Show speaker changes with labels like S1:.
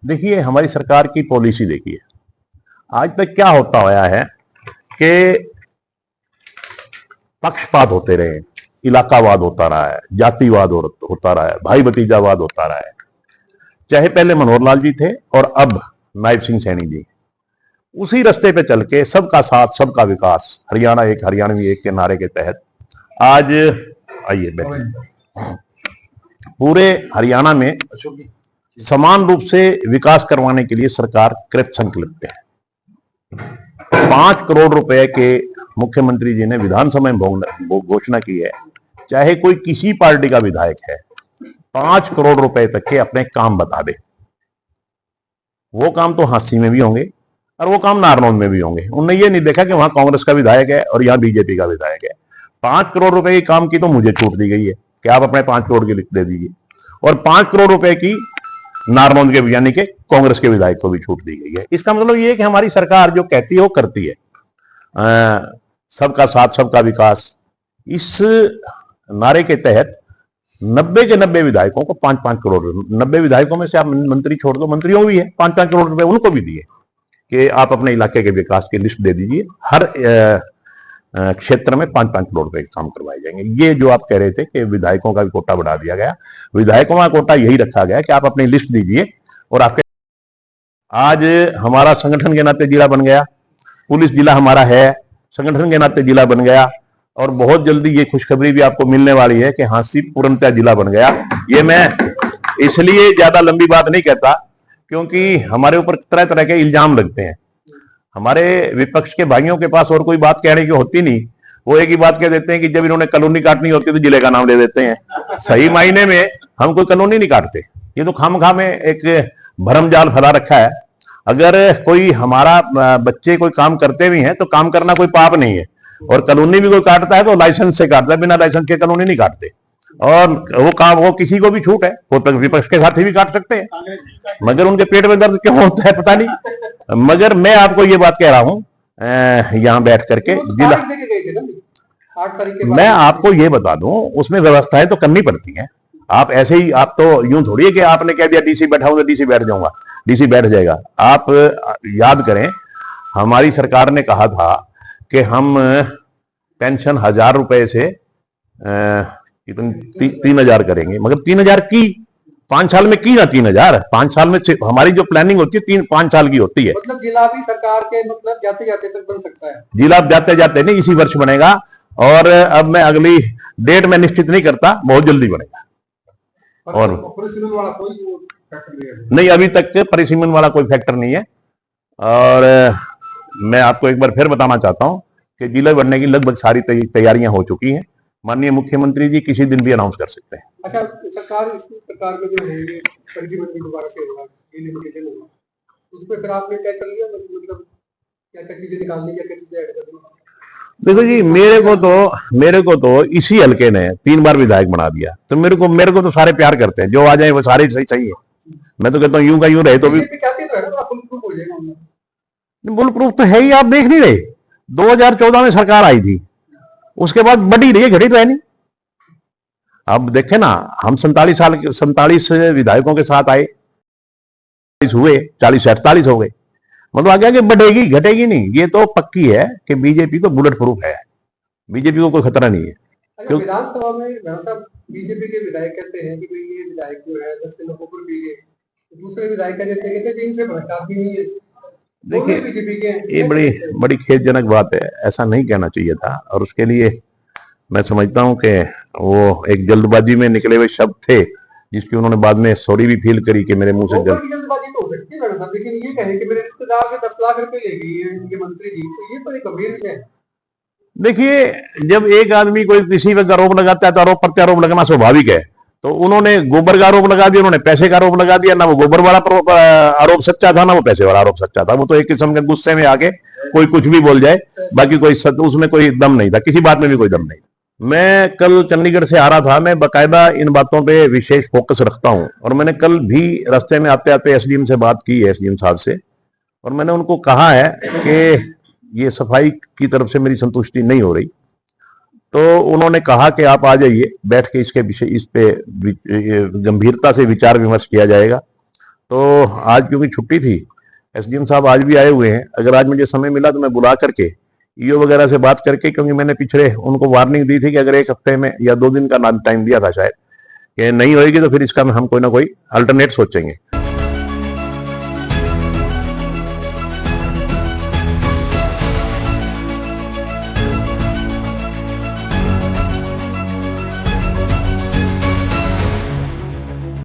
S1: देखिए, हमारी सरकार की पॉलिसी देखिए, आज तक क्या होता आया है कि पक्षपात होते रहे, इलाकावाद होता रहा है, जातिवाद होता रहा है, भाई भतीजावाद होता रहा है। चाहे पहले मनोहर लाल जी थे और अब नायब सिंह सैनी जी, उसी रास्ते पे चल के सबका साथ सबका विकास, हरियाणा एक हरियाणवी एक के नारे के तहत आज आइए बैठिए, पूरे हरियाणा में समान रूप से विकास करवाने के लिए सरकार कृत संकल्पित है। 5 करोड़ रुपए के मुख्यमंत्री जी ने विधानसभा में घोषणा की है। चाहे कोई किसी पार्टी का विधायक है, 5 करोड़ रुपए तक के अपने काम बता दे, वो काम तो हांसी में भी होंगे और वो काम नारनौंद में भी होंगे। उन्होंने ये नहीं देखा कि वहां कांग्रेस का विधायक है और यहाँ बीजेपी का विधायक है। 5 करोड़ रुपए के काम की तो मुझे छूट दी गई है कि आप अपने 5 करोड़ की लिख दे दीजिए, और 5 करोड़ रुपए की नारनौंद के यानी कि कांग्रेस के विधायक को भी छूट दी गई है। इसका मतलब ये है कि हमारी सरकार जो कहती है वो करती है। सबका साथ सबका विकास, इस नारे के तहत 90 के 90 विधायकों को 5-5 करोड़, 90 विधायकों में से आप मंत्री छोड़ दो, मंत्रियों भी है 5-5 करोड़ रुपए उनको भी दिए कि आप अपने इलाके के विकास की लिस्ट दे दीजिए। हर क्षेत्र में 5-5 करोड़ रुपए के काम करवाए जाएंगे। ये जो आप कह रहे थे कि विधायकों का भी कोटा बढ़ा दिया गया, विधायकों का कोटा यही रखा गया कि आप अपनी लिस्ट दीजिए और आपके। आज हमारा संगठन के नाते जिला बन गया, पुलिस जिला हमारा है, संगठन के नाते जिला बन गया, और बहुत जल्दी ये खुशखबरी भी आपको मिलने वाली है कि हांसी पूर्णतः जिला बन गया। ये मैं इसलिए ज्यादा लंबी बात नहीं कहता क्योंकि हमारे ऊपर तरह तरह के इल्जाम लगते हैं। हमारे विपक्ष के भाइयों के पास और कोई बात कहने की होती नहीं, वो एक ही बात कह देते हैं कि जब इन्होंने कॉलोनी काटनी होती तो जिले का नाम ले देते हैं। सही मायने में हम कोई कॉलोनी नहीं काटते, ये तो खामखा में एक भरम जाल फैला रखा है। अगर कोई हमारा बच्चे कोई काम करते भी हैं तो काम करना कोई पाप नहीं है, और कॉलोनी भी कोई काटता है तो लाइसेंस से काटता है, बिना लाइसेंस के कॉलोनी नहीं काटते। और वो काम वो किसी को भी छूट है, वो तक विपक्ष के साथी भी काट सकते हैं, मगर उनके पेट में दर्द क्यों होता है पता नहीं। मगर मैं आपको ये बात कह रहा हूं यहां बैठ करके जिला, मैं आपको ये बता दूं उसमें व्यवस्थाएं तो करनी पड़ती हैं। आप ऐसे ही, आप तो यूं थोड़ी है कि आपने कह दिया डीसी बैठा हूं तो डीसी बैठ जाऊंगा, डीसी बैठ जाएगा। आप याद करें, हमारी सरकार ने कहा था कि हम पेंशन 1000 रुपए से 3000 करेंगे, मगर 3000 की 5 साल में की ना 3000, 5 साल में हमारी जो प्लानिंग होती है 3-5 साल की होती है।
S2: मतलब जिला भी सरकार के मतलब जाते जाते तक बन सकता है,
S1: जिला जाते जाते नहीं, इसी वर्ष बनेगा, और अब मैं अगली डेट में निश्चित नहीं करता, बहुत जल्दी बनेगा। और
S2: वाला कोई फैक्टर
S1: नहीं, अभी तक परिसीमन वाला कोई फैक्टर नहीं है। और मैं आपको एक बार फिर बताना चाहता हूं कि जिला बनने की लगभग सारी तैयारियां हो चुकी हैं। माननीय मुख्यमंत्री जी किसी दिन भी अनाउंस कर सकते हैं।
S2: अच्छा, सरकार में जो है परिसीमन दोबारा से होगा, लिमिटेशन होगा, उस पर फिर आपने क्या कर लिया, मतलब क्या क्या चीजें निकालनी, क्या क्या चीजें ऐड करनी?
S1: देखो जी, मेरे को तो इसी हल्के ने 3 बार विधायक बना दिया, तो मेरे को तो सारे प्यार करते हैं, जो आ जाए वो सारे सही है। मैं तो कहता हूँ यूं का यूं रहे तो भी बुल प्रूफ तो है ही। आप देख नहीं रहे, 2014 में सरकार आई थी, उसके बाद बढ़ी रही है, घटी तो है नहीं। अब देखे ना, हम 47 विधायकों के साथ आए, हुए 40-48 हो गए, मतलब आगे आगे बढ़ेगी घटेगी नहीं। ये तो पक्की है कि बीजेपी तो बुलेट प्रूफ है, बीजेपी को कोई खतरा नहीं है।
S2: अच्छा, विधानसभा में बीजेपी के विधायक कहते हैं कि ये विधायक जो है 10 लोगों पर भी है, दूसरे विधायक कहते हैं कि इनसे भ्रष्टाचार भी नहीं है।
S1: देखिए, ये बड़ी खेदजनक बात है, ऐसा नहीं कहना चाहिए था, और उसके लिए मैं समझता हूं कि वो एक जल्दबाजी में निकले हुए शब्द थे, जिसकी उन्होंने बाद में सॉरी भी फील करी कि मेरे मुंह से
S2: जल्दबाजी तो हो सकती है साहब, लेकिन ये कहे कि मेरे रिश्तेदार से 10 लाख रुपए ले गई है ये मंत्री जी, तो ये बड़ी गंभीर विषय है।
S1: देखिए, जब एक आदमी कोई किसी पर आरोप लगाता है तो आरोप प्रत्यारोप लगना स्वाभाविक है। तो उन्होंने गोबर का आरोप लगा दिया, उन्होंने पैसे का आरोप लगा दिया। ना वो गोबर वाला आरोप सच्चा था, ना वो पैसे वाला आरोप सच्चा था। वो तो एक किस्म के गुस्से में आके कोई कुछ भी बोल जाए, बाकी कोई उसमें कोई दम नहीं था, किसी बात में भी कोई दम नहीं था। मैं कल चंडीगढ़ से आ रहा था, मैं बाकायदा इन बातों पे विशेष फोकस रखता हूं, और मैंने कल भी रास्ते में आते आते एसडीएम से बात की है, एसडीएम साहब से, और मैंने उनको कहा है कि ये सफाई की तरफ से मेरी संतुष्टि नहीं हो रही। तो उन्होंने कहा कि आप आ जाइए, बैठ के इसके विषय, इस पे गंभीरता से विचार विमर्श किया जाएगा। तो आज क्योंकि छुट्टी थी, एसडीएम साहब आज भी आए हुए हैं, अगर आज मुझे समय मिला तो मैं बुला करके ईओ वगैरह से बात करके, क्योंकि मैंने पिछले उनको वार्निंग दी थी कि अगर 1 हफ्ते में या 2 दिन का टाइम दिया था शायद, कि नहीं होएगी तो फिर इसका हम कोई ना कोई अल्टरनेट सोचेंगे।